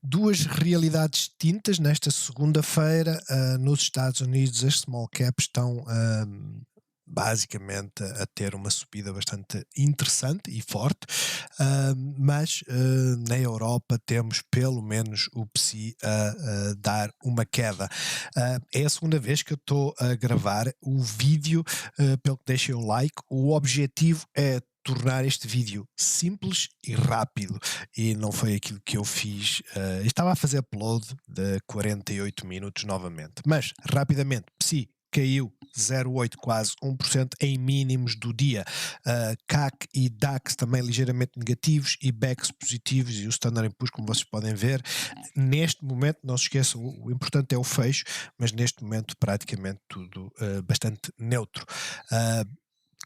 Duas realidades distintas nesta segunda-feira. Nos Estados Unidos, as small caps estão basicamente a ter uma subida bastante interessante e forte, mas na Europa temos pelo menos o PSI a dar uma queda. É a segunda vez que eu estou a gravar o vídeo, pelo que deixem o like. O objetivo é tornar este vídeo simples e rápido, e não foi aquilo que eu fiz. Estava a fazer upload de 48 minutos novamente, mas rapidamente, PSI caiu 0,8, quase 1% em mínimos do dia. CAC e DAX também ligeiramente negativos e BEX positivos, e o Standard Poor's, como vocês podem ver. Neste momento, não se esqueçam, o importante é o fecho, mas neste momento praticamente tudo bastante neutro.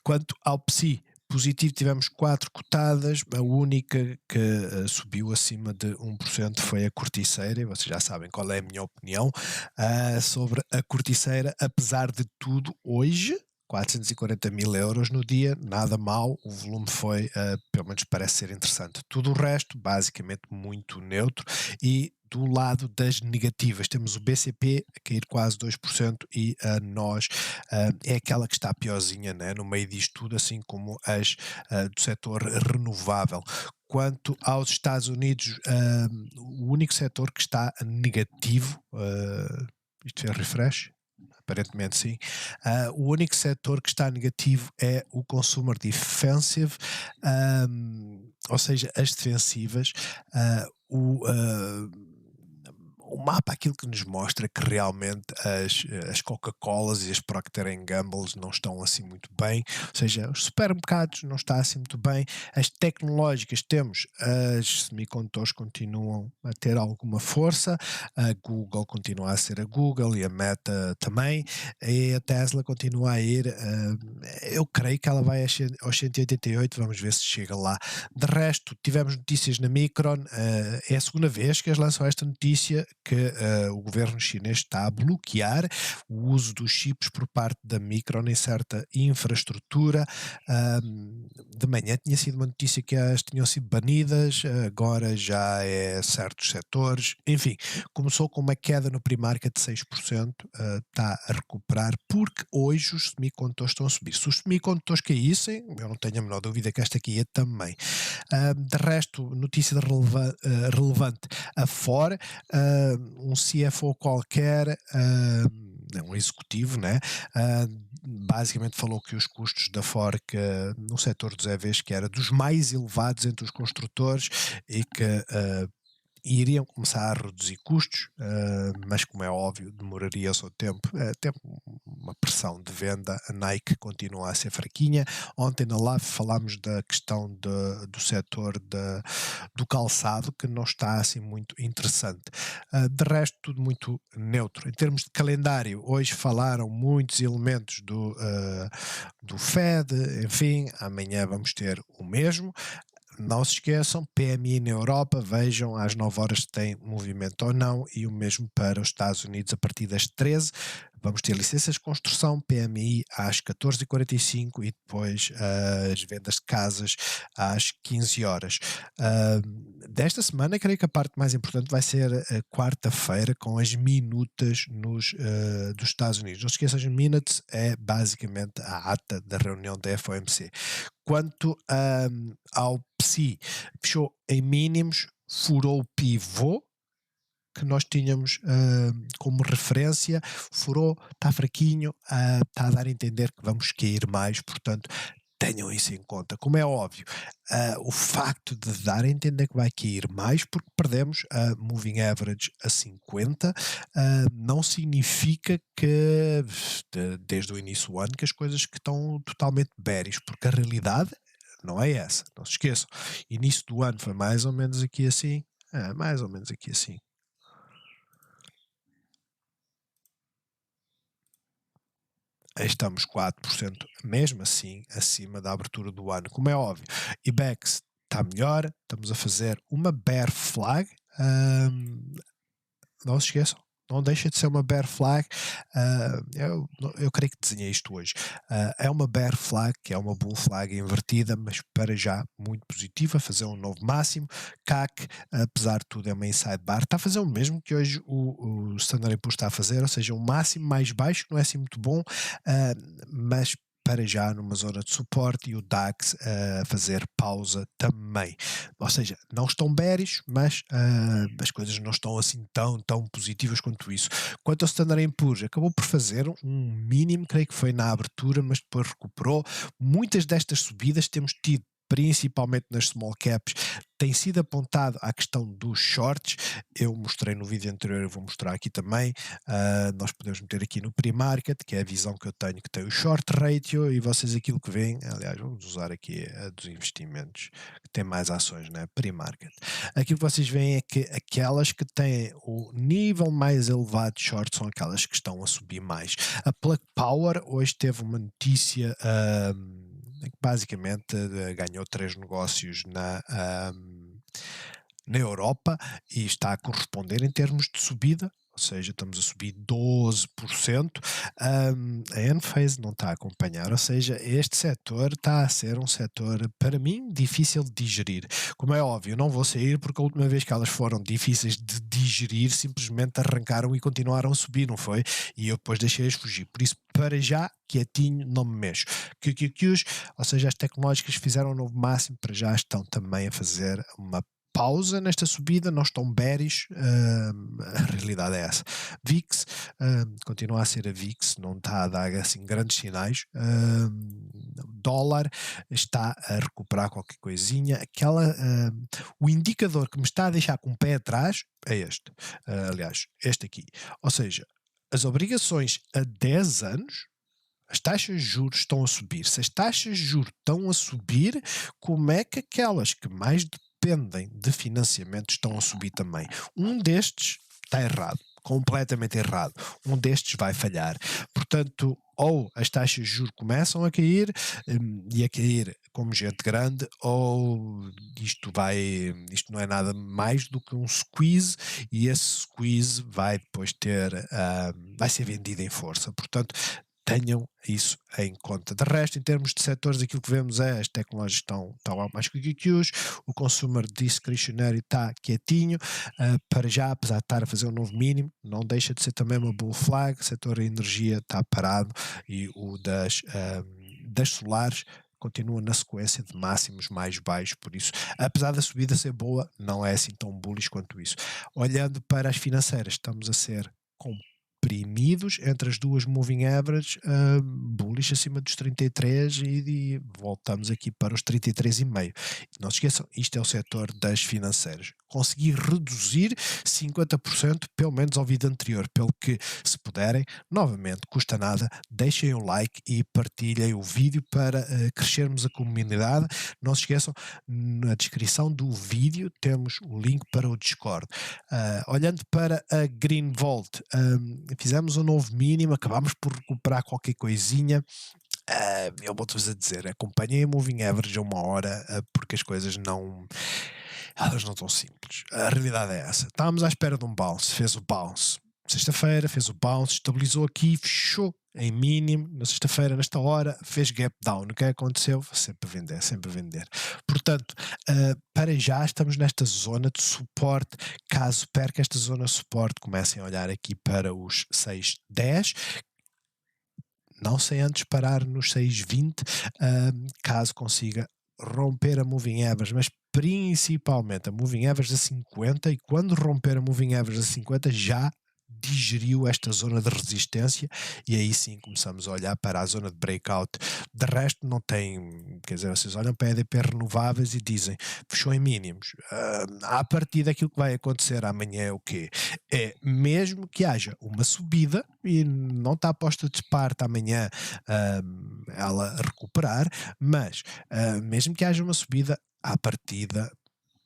Quanto ao PSI positivo, tivemos 4 cotadas. A única que subiu acima de 1% foi a Corticeira, e vocês já sabem qual é a minha opinião sobre a Corticeira. Apesar de tudo, hoje 440 mil euros no dia, nada mal, o volume foi, pelo menos parece ser interessante. Tudo o resto, basicamente muito neutro. E do lado das negativas, temos o BCP a cair quase 2% e a nós é aquela que está piorzinha, né, no meio disto tudo, assim como as do setor renovável. Quanto aos Estados Unidos, o único setor que está negativo, isto fez refresh? Aparentemente sim. O único setor que está negativo é o consumer defensive, ou seja, as defensivas. O mapa, aquilo que nos mostra que realmente as Coca-Colas e as Procter Gambles não estão assim muito bem, ou seja, os supermercados não está assim muito bem. As tecnológicas, temos as semicondutores, continuam a ter alguma força, a Google continua a ser a Google e a Meta também, e a Tesla continua a ir, eu creio que ela vai aos 188, vamos ver se chega lá. De resto, tivemos notícias na Micron, é a segunda vez que eles lançam esta notícia, que o governo chinês está a bloquear o uso dos chips por parte da Micron em certa infraestrutura. De manhã tinha sido uma notícia que as tinham sido banidas, agora já é certos setores. Enfim, começou com uma queda no pre-market de 6%, está a recuperar, porque hoje os semicondutores estão a subir. Se os semicondutores caíssem, eu não tenho a menor dúvida que esta aqui ia também. De resto, notícia relevante, a Ford, um CFO qualquer, um executivo, né? Basicamente falou que os custos da Ford no setor dos EVs que era dos mais elevados entre os construtores, e que iriam começar a reduzir custos, mas como é óbvio demoraria o seu tempo, tem uma pressão de venda. A Nike continua a ser fraquinha. Ontem na live falámos da questão do setor do calçado, que não está assim muito interessante. De resto, tudo muito neutro. Em termos de calendário, hoje falaram muitos elementos do Fed, enfim, amanhã vamos ter o mesmo. Não se esqueçam, PMI na Europa, vejam às 9 horas se tem movimento ou não, e o mesmo para os Estados Unidos a partir das 13. Vamos ter licenças de construção, PMI às 14h45, e depois as vendas de casas às 15 horas. Desta semana, creio que a parte mais importante vai ser a quarta-feira, com as minutas dos Estados Unidos. Não se esqueçam, as minutes é basicamente a ata da reunião da FOMC. Quanto ao PSI, fechou em mínimos, furou o pivô que nós tínhamos como referência, furou, está fraquinho, está a dar a entender que vamos cair mais, portanto tenham isso em conta. Como é óbvio, o facto de dar a entender que vai cair mais, porque perdemos a moving average a 50, não significa que desde o início do ano que as coisas que estão totalmente bearish, porque a realidade não é essa. Não se esqueçam, início do ano foi mais ou menos aqui assim, mais ou menos aqui assim. Estamos 4% mesmo assim acima da abertura do ano, como é óbvio. IBEX está melhor, estamos a fazer uma bear flag, não se esqueçam, não deixa de ser uma bear flag. Eu creio que desenhei isto hoje. É uma bear flag, que é uma bull flag invertida, mas para já muito positiva, fazer um novo máximo. CAC, apesar de tudo, é uma inside bar, está a fazer o mesmo que hoje o Standard Poor's está a fazer, ou seja, um máximo mais baixo, que não é assim muito bom, ah, mas para já numa zona de suporte, e o DAX a fazer pausa também. Ou seja, não estão bearish, mas as coisas não estão assim tão positivas quanto isso. Quanto ao Standard Poor's, acabou por fazer um mínimo, creio que foi na abertura, mas depois recuperou. Muitas destas subidas temos tido, principalmente nas small caps, tem sido apontado à questão dos shorts. Eu mostrei no vídeo anterior, eu vou mostrar aqui também. Nós podemos meter aqui no pre-market, que é a visão que eu tenho, que tem o short ratio, e vocês aquilo que veem, aliás, vamos usar aqui a dos investimentos, que tem mais ações, né? Pre-market. Aquilo que vocês veem é que aquelas que têm o nível mais elevado de short são aquelas que estão a subir mais. A Plug Power hoje teve uma notícia, que basicamente ganhou 3 negócios na Europa e está a corresponder em termos de subida, ou seja, estamos a subir 12%. A Enphase não está a acompanhar, ou seja, este setor está a ser um setor, para mim, difícil de digerir. Como é óbvio, eu não vou sair, porque a última vez que elas foram difíceis de digerir, simplesmente arrancaram e continuaram a subir, não foi? E eu depois deixei-as fugir. Por isso, para já, quietinho, não me mexo. QQQs, ou seja, as tecnológicas fizeram um novo máximo, para já estão também a fazer uma pausa nesta subida, não estão bearish, a realidade é essa. VIX, continua a ser a VIX, não está a dar assim grandes sinais. Dólar está a recuperar qualquer coisinha. O indicador que me está a deixar com o pé atrás é este. Aliás, este aqui. Ou seja, as obrigações a 10 anos, as taxas de juros estão a subir. Se as taxas de juros estão a subir, como é que aquelas que mais dependem de financiamento estão a subir também? Um destes está errado, completamente errado. Um destes vai falhar. Portanto, ou as taxas de juros começam a cair, e a cair como gente grande, ou isto não é nada mais do que um squeeze, e esse squeeze vai depois vai ser vendido em força. Portanto, tenham isso em conta. De resto, em termos de setores, aquilo que vemos é as tecnológicas estão lá mais que QQs, o consumer discretionary está quietinho, para já, apesar de estar a fazer um novo mínimo, não deixa de ser também uma bull flag. O setor da energia está parado, e o das solares continua na sequência de máximos mais baixos. Por isso, apesar da subida ser boa, não é assim tão bullish quanto isso. Olhando para as financeiras, estamos a ser comprimidos entre as duas moving average, bullish acima dos 33, e voltamos aqui para os 33,5. Não se esqueçam, isto é o setor das financeiras. Conseguir reduzir 50% pelo menos ao vídeo anterior, pelo que, se puderem, novamente, custa nada, deixem o like e partilhem o vídeo para crescermos a comunidade. Não se esqueçam, na descrição do vídeo temos o link para o Discord. Olhando para a Green Volt, fizemos um novo mínimo, acabámos por recuperar qualquer coisinha. Eu vou-vos a dizer, acompanhei a Moving Average a 1 hora, porque as coisas elas não estão simples. A realidade é essa. Estávamos à espera de um bounce, fez o bounce. Sexta-feira fez o bounce, estabilizou aqui, fechou em mínimo. Na sexta-feira, nesta hora, fez gap down. O que aconteceu? Sempre a vender, sempre a vender. Portanto, para já estamos nesta zona de suporte. Caso perca esta zona de suporte, comecem a olhar aqui para os 6,10. Não sei antes parar nos 6,20, caso consiga romper a moving average, mas principalmente a moving average a 50, e quando romper a moving average a 50 já digeriu esta zona de resistência, e aí sim começamos a olhar para a zona de breakout. De resto não tem, quer dizer, vocês olham para a EDP renováveis e dizem fechou em mínimos. A partir daquilo que vai acontecer amanhã é o quê? É mesmo que haja uma subida, e não está posta de parte amanhã ela recuperar, mas mesmo que haja uma subida, à partida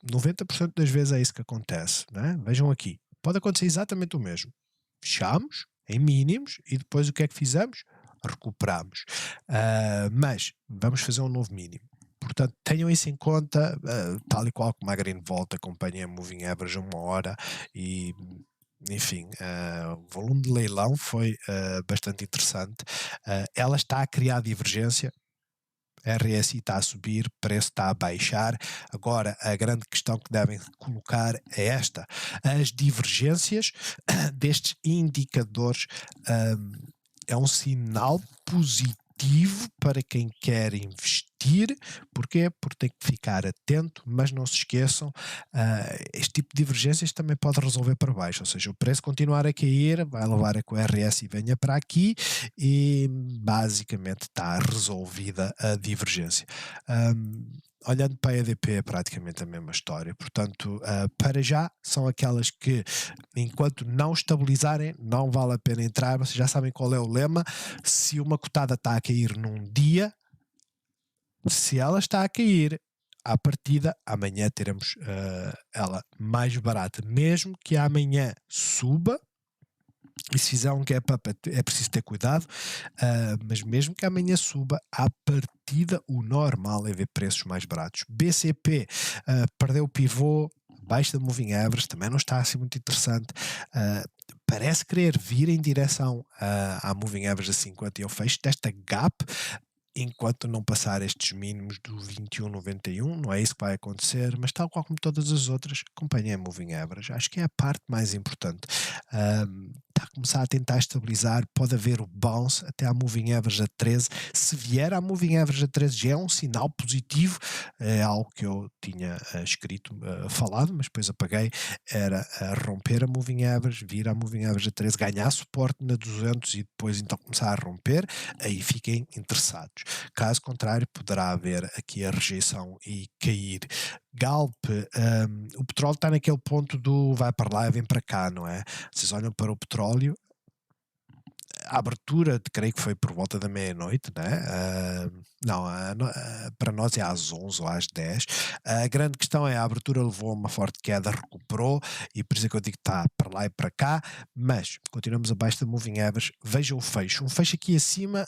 90% das vezes é isso que acontece, né? Vejam aqui, pode acontecer exatamente o mesmo. Fechamos em mínimos e depois o que é que fizemos? Recuperamos. Mas vamos fazer um novo mínimo. Portanto, tenham isso em conta, tal e qual como a Green Volt acompanha a Moving Average a 1 hora, e enfim, o volume de leilão foi bastante interessante. Ela está a criar divergência. RSI está a subir, preço está a baixar. Agora, a grande questão que devem colocar é esta: as divergências destes indicadores hum, é um sinal positivo para quem quer investir. Porquê? Porque tem que ficar atento, mas não se esqueçam, este tipo de divergências também pode resolver para baixo, ou seja, o preço continuar a cair, vai levar a que o RSI venha para aqui e basicamente está resolvida a divergência. Olhando para a EDP é praticamente a mesma história, portanto, para já são aquelas que, enquanto não estabilizarem, não vale a pena entrar. Vocês já sabem qual é o lema: se uma cotada está a cair num dia, se ela está a cair, à partida, amanhã teremos ela mais barata, mesmo que amanhã suba. E se fizer um gap up é preciso ter cuidado, mas mesmo que amanhã suba, à partida o normal é ver preços mais baratos. BCP perdeu o pivô, baixo da moving average, também não está assim muito interessante. Parece querer vir em direção à moving average a 50 e eu fecho desta gap. Enquanto não passar estes mínimos do 21,91, não é isso que vai acontecer, mas tal qual como todas as outras, acompanhem a moving average. Acho que é a parte mais importante. Está a começar a tentar estabilizar, pode haver o bounce até à moving average a 13. Se vier à moving average a 13 já é um sinal positivo, é algo que eu tinha escrito, falado, mas depois apaguei. Era romper a moving average, vir à moving average a 13, ganhar suporte na 200 e depois então começar a romper. Aí fiquem interessados. Caso contrário, poderá haver aqui a rejeição e cair. Galp, o petróleo está naquele ponto do vai para lá e vem para cá, não é? Vocês olham para o petróleo, a abertura, creio que foi por volta da meia-noite, né? Não, para nós é às 11 ou às 10. A grande questão é a abertura levou a uma forte queda, recuperou, e por isso é que eu digo que está para lá e para cá, mas continuamos abaixo da moving average. Veja o fecho. Um fecho aqui acima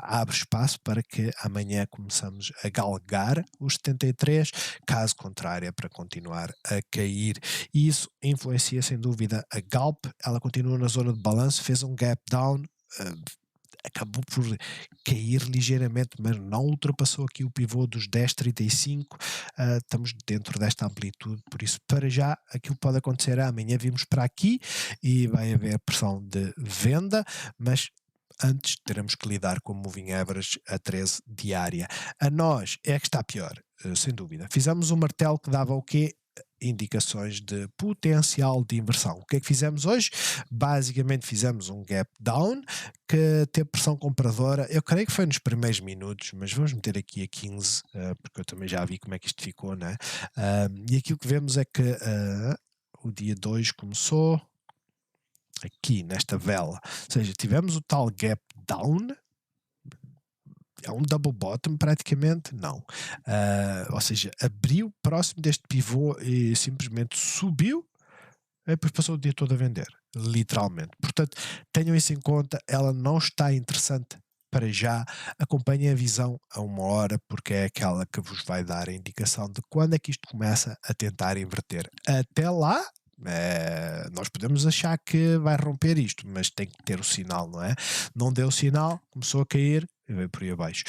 abre espaço para que amanhã começamos a galgar os 73, caso contrário é para continuar a cair. E isso influencia sem dúvida a Galp. Ela continua na zona de balanço, fez um gap down, acabou por cair ligeiramente, mas não ultrapassou aqui o pivô dos 10,35. Estamos dentro desta amplitude, por isso para já aquilo que pode acontecer é amanhã vimos para aqui e vai haver pressão de venda, mas antes teremos que lidar com o moving average a 13 diária. A nós é que está pior, sem dúvida. Fizemos um martelo que dava o quê? Indicações de potencial de inversão. O que é que fizemos hoje? Basicamente fizemos um gap down que teve pressão compradora, eu creio que foi nos primeiros minutos, mas vamos meter aqui a 15, porque eu também já vi como é que isto ficou, né? E aquilo que vemos é que o dia 2 começou aqui nesta vela, ou seja, tivemos o tal gap down. É um double bottom praticamente? Não. Ou seja, abriu próximo deste pivô e simplesmente subiu e depois passou o dia todo a vender, literalmente. Portanto, tenham isso em conta, ela não está interessante para já. Acompanhem a visão a 1 hora, porque é aquela que vos vai dar a indicação de quando é que isto começa a tentar inverter. Até lá, nós podemos achar que vai romper isto, mas tem que ter o sinal, não é? Não deu o sinal, começou a cair e veio por aí abaixo.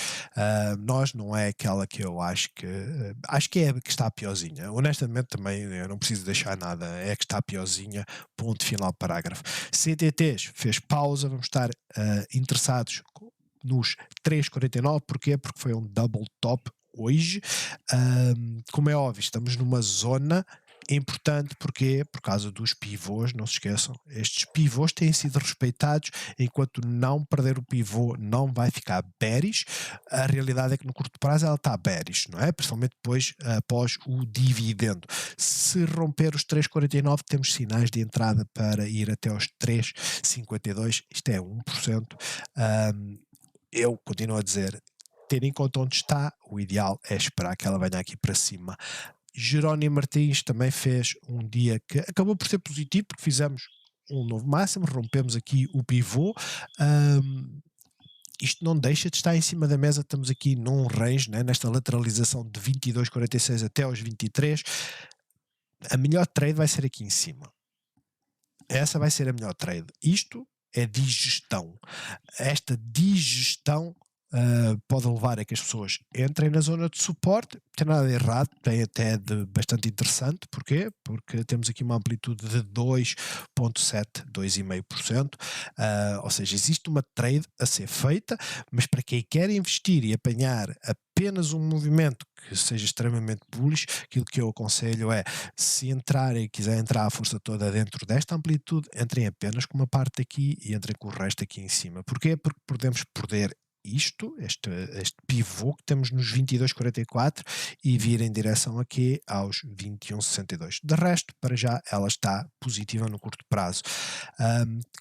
Nós não é aquela que eu acho que é a que está piorzinha. Honestamente também eu não preciso deixar nada, é a que está piorzinha, ponto final parágrafo. CTTs fez pausa, vamos estar interessados nos 3,49, porquê? Porque foi um double top hoje. Como é óbvio, estamos numa zona importante, porque por causa dos pivôs, não se esqueçam, estes pivôs têm sido respeitados. Enquanto não perder o pivô não vai ficar bearish. A realidade é que no curto prazo ela está bearish, não é? Principalmente depois após o dividendo. Se romper os 3,49 temos sinais de entrada para ir até aos 3,52, isto é 1%. Eu continuo a dizer, tendo em conta onde está, o ideal é esperar que ela venha aqui para cima. Jerónimo Martins também fez um dia que acabou por ser positivo, porque fizemos um novo máximo, rompemos aqui o pivô. Isto não deixa de estar em cima da mesa, estamos aqui num range, né, nesta lateralização de 22,46 até aos 23. A melhor trade vai ser aqui em cima. essa vai ser a melhor trade. Isto é digestão. Esta digestão pode levar a que as pessoas entrem na zona de suporte. Não tem nada de errado, tem até de bastante interessante. Porquê? Porque temos aqui uma amplitude de 2,7%, 2,5%. Ou seja, existe uma trade a ser feita, mas para quem quer investir e apanhar apenas um movimento que seja extremamente bullish, aquilo que eu aconselho é, se entrarem e quiser entrar a força toda dentro desta amplitude, entrem apenas com uma parte aqui e entrem com o resto aqui em cima. Porquê? Porque podemos perder este pivô que temos nos 22,44 e vir em direção aqui aos 21,62. De resto, para já, ela está positiva no curto prazo.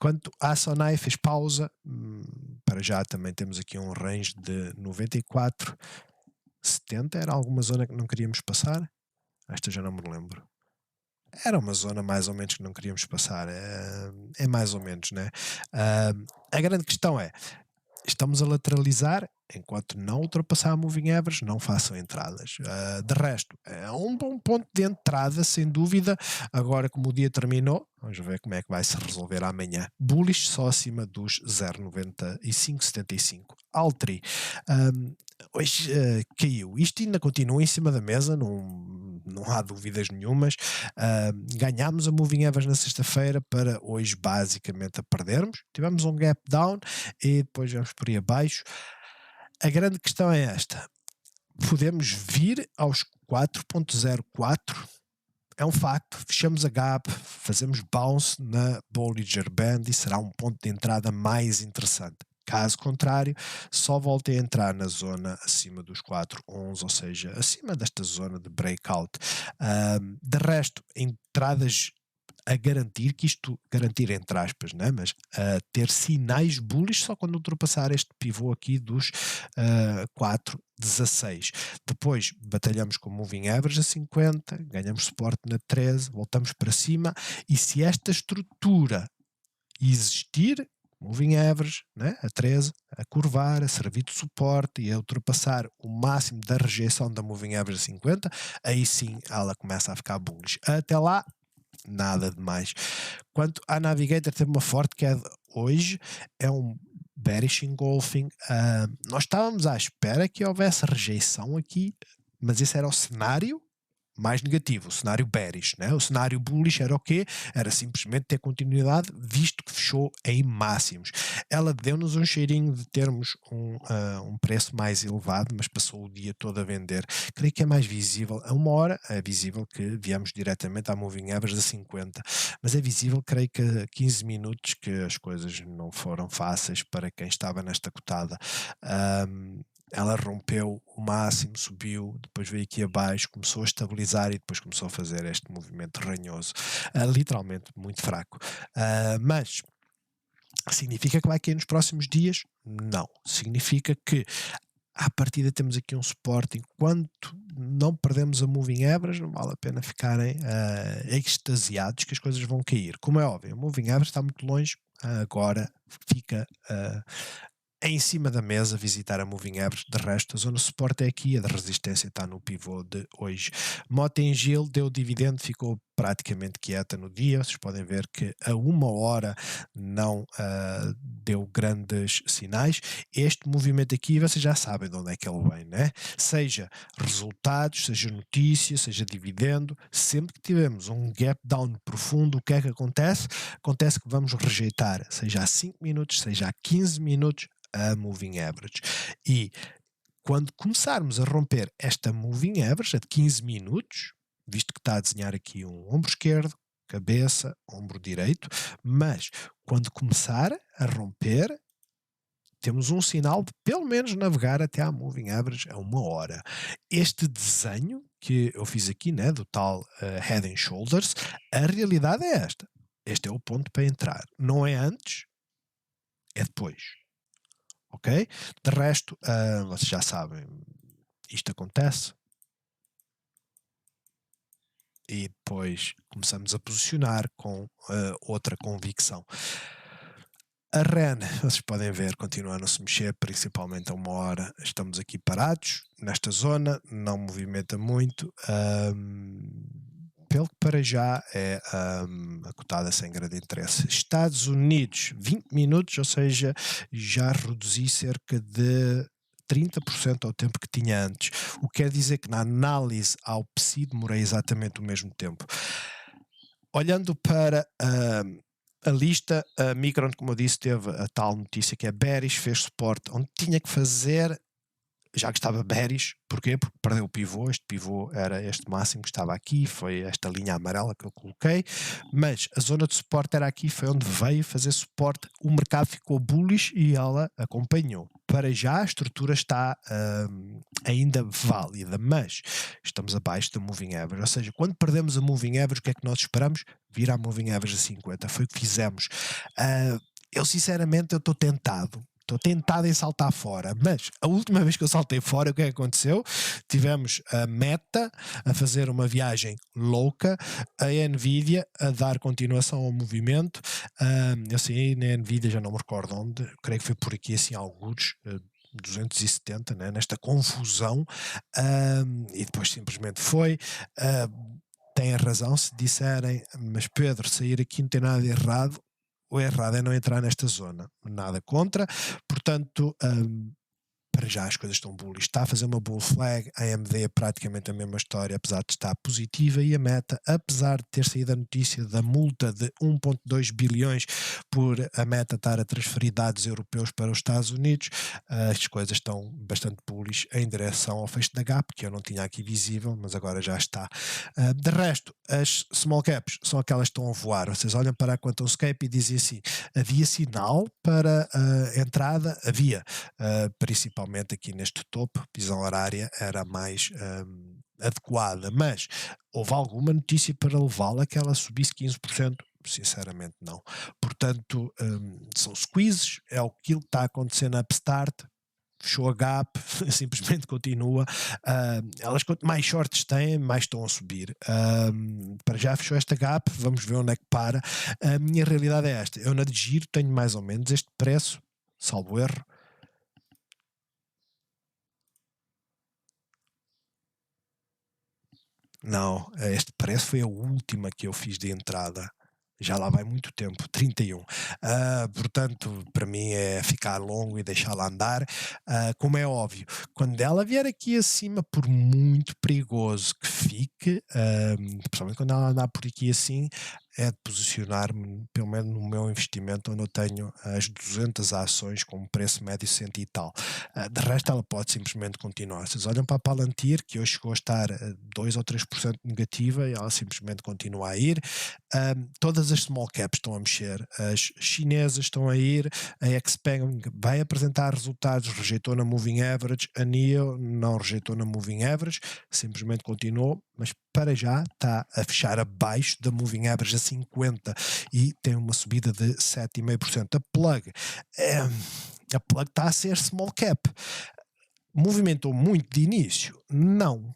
Quanto à Sonai, fez pausa. Para já também temos aqui um range de 94,70. Era alguma zona que não queríamos passar? Esta já não me lembro. Era uma zona mais ou menos que não queríamos passar. É mais ou menos, né? A grande questão é, estamos a lateralizar, enquanto não ultrapassar a moving average, não façam entradas. De resto, é um bom ponto de entrada, sem dúvida. Agora, como o dia terminou, vamos ver como é que vai se resolver amanhã. Bullish só acima dos 0,9575. Altri, hoje caiu. Isto ainda continua em cima da mesa, não há dúvidas nenhumas. Ganhámos a moving average na sexta-feira para hoje basicamente a perdermos. Tivemos um gap down e depois vamos por aí abaixo. A grande questão é esta: podemos vir aos 4,04. É um facto, fechamos a gap, fazemos bounce na Bollinger Band e será um ponto de entrada mais interessante. Caso contrário, só volte a entrar na zona acima dos 4,11, ou seja, acima desta zona de breakout. De resto, entradas a garantir, que isto garantir entre aspas, né? Mas ter sinais bullish só quando ultrapassar este pivô aqui dos 4,16. Depois batalhamos com moving average a 50, ganhamos suporte na 13, voltamos para cima, e se esta estrutura existir, moving average, né, a 13, a curvar, a servir de suporte e a ultrapassar o máximo da rejeição da moving average a 50, aí sim ela começa a ficar bullish. Até lá, nada de mais. Quanto à Navigator, teve uma forte queda hoje, é um bearish engulfing. Nós estávamos à espera que houvesse rejeição aqui, mas esse era o cenário mais negativo, o cenário bearish, né? O cenário bullish era o quê? Era simplesmente ter continuidade, visto que fechou em máximos. Ela deu-nos um cheirinho de termos um preço mais elevado, mas passou o dia todo a vender. Creio que é mais visível, a uma hora é visível que viemos diretamente à moving average a 50, mas é visível, creio que a 15 minutos, que as coisas não foram fáceis para quem estava nesta cotada. Ela rompeu o máximo, subiu, depois veio aqui abaixo, começou a estabilizar e depois começou a fazer este movimento ranhoso, literalmente muito fraco. Mas significa que vai cair nos próximos dias? Não. Significa que à partida temos aqui um suporte. Enquanto não perdemos a moving average, não vale a pena ficarem extasiados que as coisas vão cair. Como é óbvio, a moving average está muito longe, agora fica em cima da mesa visitar a moving average. De resto, a zona de suporte é aqui, a de resistência está no pivô de hoje. Mota-Engil deu dividendo, ficou praticamente quieta no dia. Vocês podem ver que a uma hora não deu grandes sinais. Este movimento aqui, vocês já sabem de onde é que ele vem, né? Seja resultados, seja notícia, seja dividendo, sempre que tivermos um gap down profundo, o que é que acontece? Acontece que vamos rejeitar, seja a 5 minutos, seja a 15 minutos, a moving average. E quando começarmos a romper esta moving average, a de 15 minutos, visto que está a desenhar aqui um ombro esquerdo, cabeça, ombro direito, mas quando começar a romper, temos um sinal de pelo menos navegar até à moving average a uma hora. Este desenho que eu fiz aqui, né, do tal Head and Shoulders, a realidade é esta. Este é o ponto para entrar. Não é antes, é depois. Ok? De resto, vocês já sabem, isto acontece e depois começamos a posicionar com outra convicção. A REN, vocês podem ver, continua a não se mexer, principalmente a uma hora. Estamos aqui parados nesta zona, não movimenta muito. papel que para já é cotada sem grande interesse. Estados Unidos, 20 minutos, ou seja, já reduzi cerca de 30% ao tempo que tinha antes. O que quer dizer que na análise ao PSI demorei exatamente o mesmo tempo. Olhando para a lista, a Micron, como eu disse, teve a tal notícia que é bearish, fez suporte onde tinha que fazer, já que estava bearish. Porquê? Porque perdeu o pivô. Este pivô era este máximo que estava aqui, foi esta linha amarela que eu coloquei, mas a zona de suporte era aqui, foi onde veio fazer suporte. O mercado ficou bullish e ela acompanhou. Para já a estrutura está ainda válida, mas estamos abaixo da moving average, ou seja, quando perdemos a moving average, o que é que nós esperamos? Vir à moving average a 50, foi o que fizemos. Eu sinceramente estou tentado. Estou tentado em saltar fora, mas a última vez que eu saltei fora, o que é que aconteceu? Tivemos a Meta a fazer uma viagem louca, a Nvidia a dar continuação ao movimento. Eu sei, na Nvidia já não me recordo onde, creio que foi por aqui assim alguns, 270, né, nesta confusão, e depois simplesmente foi. Têm razão se disserem, mas Pedro, sair aqui não tem nada de errado. O errado é não entrar nesta zona. Nada contra. Portanto, para já as coisas estão bullish. Está a fazer uma bull flag. A AMD é praticamente a mesma história, apesar de estar positiva. E a Meta, apesar de ter saído a notícia da multa de 1,2 bilhões por a Meta estar a transferir dados europeus para os Estados Unidos, as coisas estão bastante bullish em direção ao fecho da Gap, que eu não tinha aqui visível, mas agora já está. De resto, as small caps são aquelas que estão a voar. Vocês olham para a QuantumScape e dizem assim, havia sinal para a entrada? Havia, principalmente aqui neste topo, visão horária era mais adequada, mas houve alguma notícia para levá-la que ela subisse 15%? Sinceramente não. Portanto, são squeezes, é aquilo que está acontecendo na Upstart, fechou a gap, simplesmente continua. Elas quanto mais shorts têm, mais estão a subir. Para já fechou esta gap, vamos ver onde é que para. A minha realidade é esta, eu na de giro tenho mais ou menos este preço, salvo erro. Não, este preço foi a última que eu fiz de entrada. Já lá vai muito tempo, 31. Portanto, para mim é ficar longo e deixá-la andar. Como é óbvio, quando ela vier aqui acima, por muito perigoso que fique, principalmente quando ela andar por aqui assim, é de posicionar-me, pelo menos no meu investimento, onde eu tenho as 200 ações com um preço médio 100 e tal. De resto, ela pode simplesmente continuar. Vocês olham para a Palantir, que hoje chegou a estar 2 ou 3% negativa, e ela simplesmente continua a ir. Todas as small caps estão a mexer, as chinesas estão a ir, a Xpeng vai apresentar resultados, rejeitou na moving average, a NIO não rejeitou na moving average, simplesmente continuou, mas para já está a fechar abaixo da moving average a 50 e tem uma subida de 7,5%. A Plug está a ser small cap. Movimentou muito de início? Não.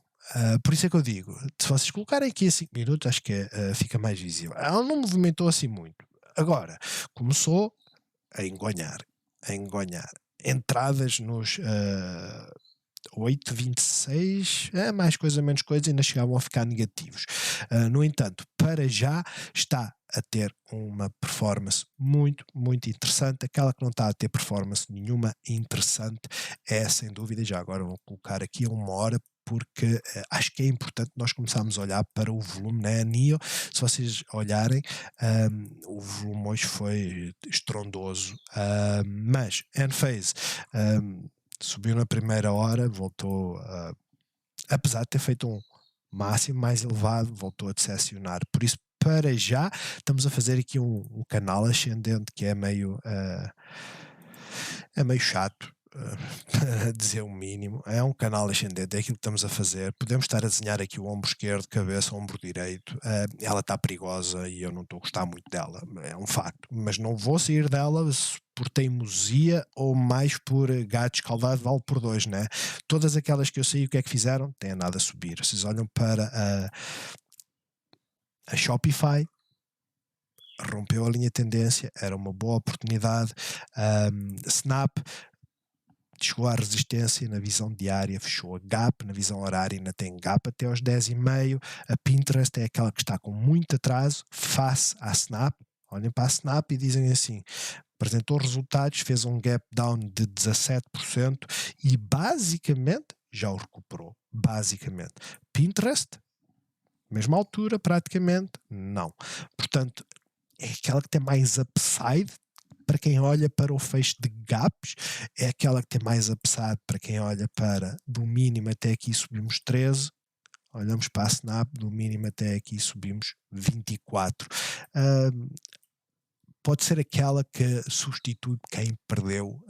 Por isso é que eu digo, se vocês colocarem aqui a 5 minutos, acho que fica mais visível. Ela não movimentou assim muito. Agora, começou a engonhar, a engonhar. Entradas nos 8,26, mais coisa, menos coisa, ainda chegavam a ficar negativos. No entanto, para já está a ter uma performance muito, muito interessante. Aquela que não está a ter performance nenhuma interessante é, sem dúvida, já agora vou colocar aqui a 1 hora, porque acho que é importante nós começarmos a olhar para o volume, né? A NIO, se vocês olharem, o volume hoje foi estrondoso, mas Enphase subiu na primeira hora, voltou, apesar de ter feito um máximo mais elevado, voltou a decepcionar. Por isso, para já, estamos a fazer aqui um canal ascendente que é meio chato, para dizer o mínimo. É um canal ascendente, é aquilo que estamos a fazer. Podemos estar a desenhar aqui o ombro esquerdo, cabeça, ombro direito. Ela está perigosa e eu não estou a gostar muito dela, é um facto. Mas não vou sair dela por teimosia ou mais por gato escaldado vale por dois, né? Todas aquelas que eu sei o que é que fizeram, têm nada a subir. Vocês olham para a Shopify, rompeu a linha de tendência, era uma boa oportunidade. Snap chegou à resistência na visão diária, fechou a gap, na visão horária ainda tem gap até aos 10,5. A Pinterest é aquela que está com muito atraso face à Snap. Olhem para a Snap e dizem assim: apresentou resultados, fez um gap down de 17% e basicamente já o recuperou. Basicamente. Pinterest, mesma altura, praticamente, não. Portanto, é aquela que tem mais upside para quem olha para o fecho de gaps, é aquela que tem mais upside para quem olha para do mínimo até aqui subimos 13, olhamos para a Snap, do mínimo até aqui subimos 24. Pode ser aquela que substitui quem perdeu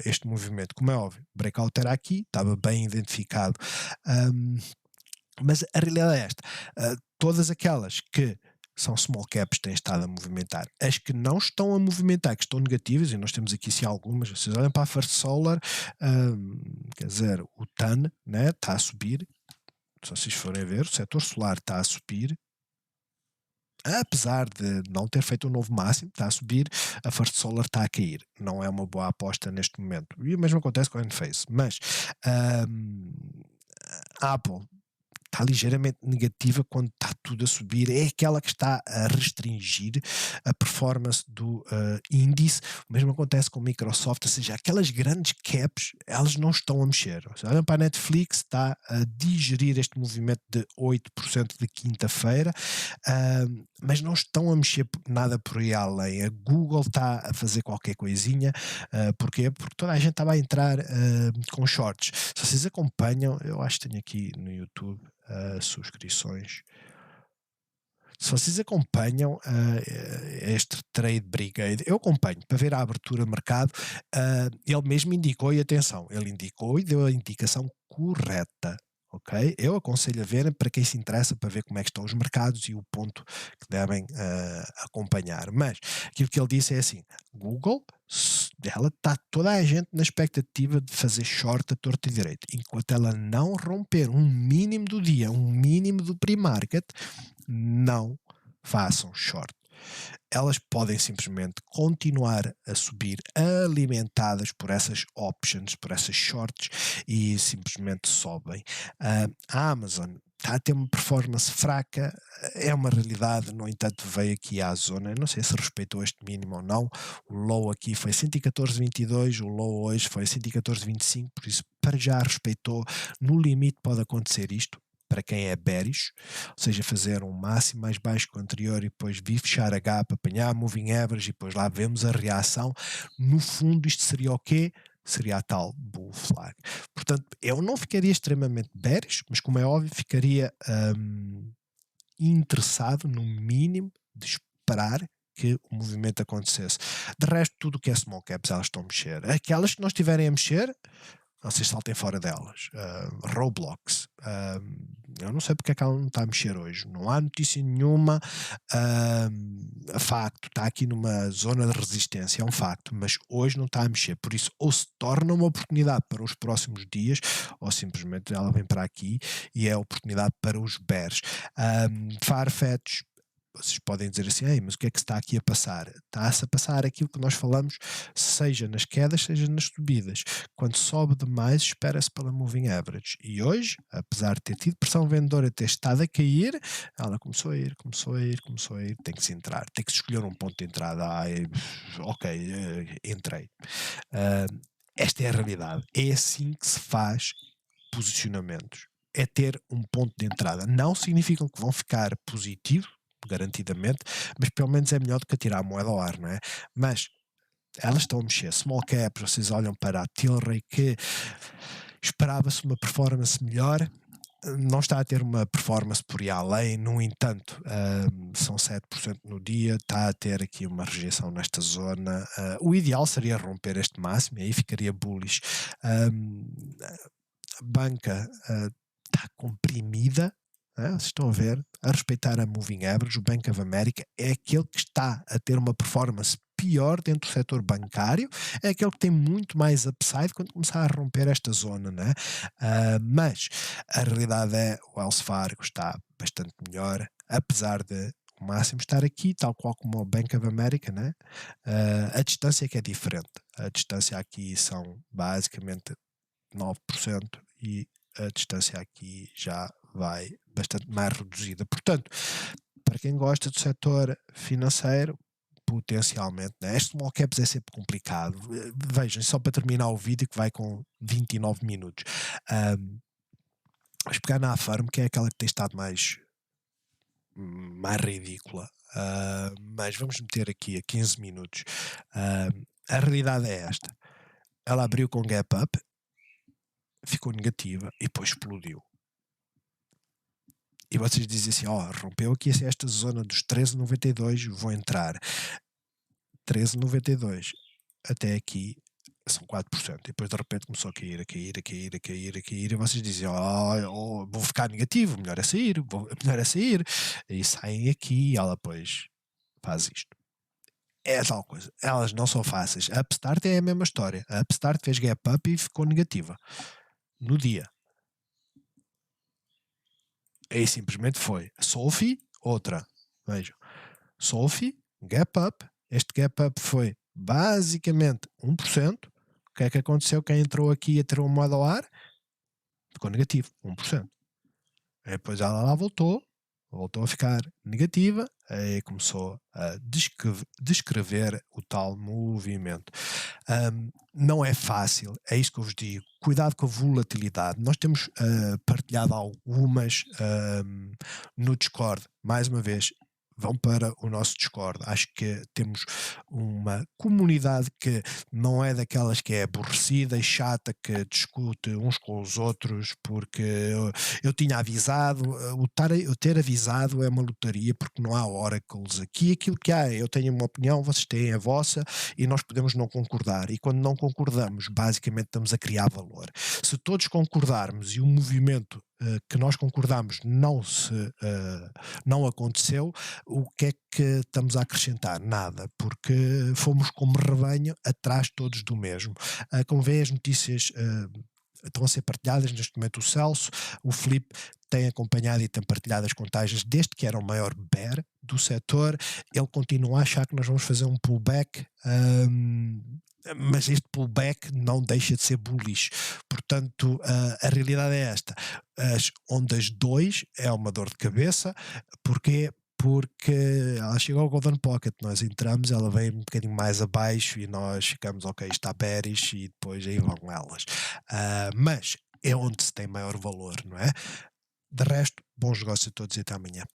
este movimento. Como é óbvio, o breakout era aqui, estava bem identificado. Mas a realidade é esta. Todas aquelas que são small caps têm estado a movimentar. As que não estão a movimentar, que estão negativas, e nós temos aqui sim algumas, vocês olham para a First Solar, quer dizer, o TAN, né, está a subir. Se vocês forem ver, o setor solar está a subir, apesar de não ter feito um novo máximo, está a subir, a First Solar está a cair. Não é uma boa aposta neste momento. E o mesmo acontece com a Enphase. Mas a Apple está ligeiramente negativa quando está tudo a subir, é aquela que está a restringir a performance do índice. O mesmo acontece com a Microsoft, ou seja, aquelas grandes caps, elas não estão a mexer. Olham para a Netflix, está a digerir este movimento de 8% de quinta-feira, mas não estão a mexer nada por aí além. A Google está a fazer qualquer coisinha. Porquê? Porque toda a gente estava a entrar com shorts. Se vocês acompanham, eu acho que tenho aqui no YouTube subscrições. Se vocês acompanham este Trade Brigade, eu acompanho para ver a abertura de mercado. Ele mesmo indicou, e atenção, ele indicou e deu a indicação correta. Ok? Eu aconselho a verem para quem se interessa para ver como é que estão os mercados e o ponto que devem acompanhar. Mas aquilo que ele disse é assim: Google, ela está toda a gente na expectativa de fazer short a torto e direito. Enquanto ela não romper um mínimo do dia, um mínimo do pre-market, não façam short. Elas podem simplesmente continuar a subir alimentadas por essas options, por essas shorts, e simplesmente sobem. A Amazon está a ter uma performance fraca, é uma realidade. No entanto, veio aqui à zona, não sei se respeitou este mínimo ou não. O low aqui foi 114,22, o low hoje foi 114,25, por isso para já respeitou. No limite pode acontecer isto para quem é bearish, ou seja, fazer um máximo mais baixo que o anterior e depois vir fechar a gap, apanhar a moving average e depois lá vemos a reação. No fundo, isto seria o quê? Seria a tal bull flag. Portanto, eu não ficaria extremamente bearish, mas como é óbvio, ficaria interessado no mínimo de esperar que o movimento acontecesse. De resto, tudo o que é small caps, elas estão a mexer. Aquelas que não estiverem a mexer, vocês saltem fora delas. Roblox. Eu não sei porque é que ela não está a mexer hoje. Não há notícia nenhuma. A facto, está aqui numa zona de resistência, é um facto, mas hoje não está a mexer. Por isso, ou se torna uma oportunidade para os próximos dias, ou simplesmente ela vem para aqui e é a oportunidade para os bears. Farfetch, vocês podem dizer assim: ei, mas o que é que se está aqui a passar? Está-se a passar aquilo que nós falamos, seja nas quedas, seja nas subidas. Quando sobe demais, espera-se pela moving average. E hoje, apesar de ter tido pressão vendedora, ter estado a cair, ela começou a ir. Tem que se entrar, tem que se escolher um ponto de entrada. Entrei. Esta é a realidade. É assim que se faz posicionamentos. É ter um ponto de entrada. Não significa que vão ficar positivos, garantidamente, mas pelo menos é melhor do que atirar a moeda ao ar, não é? Mas elas estão a mexer. Small caps, vocês olham para a Tilray, que esperava-se uma performance melhor, não está a ter uma performance por aí além. No entanto, são 7% no dia, está a ter aqui uma rejeição nesta zona. O ideal seria romper este máximo e aí ficaria bullish. A banca está comprimida. Vocês estão a ver, a respeitar a moving average. O Bank of America é aquele que está a ter uma performance pior dentro do setor bancário, é aquele que tem muito mais upside quando começar a romper esta zona, né? Mas a realidade é o Wells Fargo está bastante melhor, apesar de o máximo estar aqui, tal qual como o Bank of America, né? A distância é que é diferente. A distância aqui são basicamente 9% e a distância aqui já vai bastante mais reduzida. Portanto, para quem gosta do setor financeiro, potencialmente, né? Este small caps é sempre complicado. Vejam, só para terminar o vídeo que vai com 29 minutos. Um, Vamos pegar na Affirm, que é aquela que tem estado mais ridícula. Mas vamos meter aqui a 15 minutos. A realidade é esta. Ela abriu com gap up, ficou negativa e depois explodiu. E vocês dizem assim, rompeu aqui esta zona dos 13,92, vou entrar. 13,92 até aqui são 4%. E depois de repente começou a cair, e vocês dizem, vou ficar negativo, melhor é sair, melhor é sair. E saem aqui e ela depois faz isto. É tal coisa. Elas não são fáceis. A Upstart é a mesma história. A Upstart fez gap up e ficou negativa. No dia. Aí simplesmente foi. Sophie, outra. Vejam. Sophie, gap up. Este gap up foi basicamente 1%. O que é que aconteceu? Quem entrou aqui e tirou uma moeda ao ar ficou negativo, 1%. Aí depois ela lá voltou a ficar negativa, aí começou a descrever o tal movimento. Não é fácil, é isso que eu vos digo. Cuidado com a volatilidade. Nós temos partilhado algumas no Discord, mais uma vez. Vão para o nosso Discord. Acho que temos uma comunidade que não é daquelas que é aborrecida e chata, que discute uns com os outros, porque eu tinha avisado, eu ter avisado é uma lotaria, porque não há oracles aqui. Aquilo que há, eu tenho uma opinião, vocês têm a vossa, e nós podemos não concordar. E quando não concordamos, basicamente estamos a criar valor. Se todos concordarmos e o movimento que nós concordamos não aconteceu, o que é que estamos a acrescentar? Nada, porque fomos como rebanho atrás todos do mesmo. Como vê, as notícias estão a ser partilhadas neste momento. O Celso, o Filipe tem acompanhado e tem partilhado as contagens desde que era o maior bear do setor. Ele continua a achar que nós vamos fazer um pullback, mas este pullback não deixa de ser bullish. Portanto, a realidade é esta. As ondas 2 é uma dor de cabeça. Porquê? Porque ela chegou ao Golden Pocket, nós entramos, ela vem um bocadinho mais abaixo e nós ficamos, ok, está bearish, e depois aí vão elas. Mas é onde se tem maior valor, não é? De resto, bons negócios a todos e até amanhã.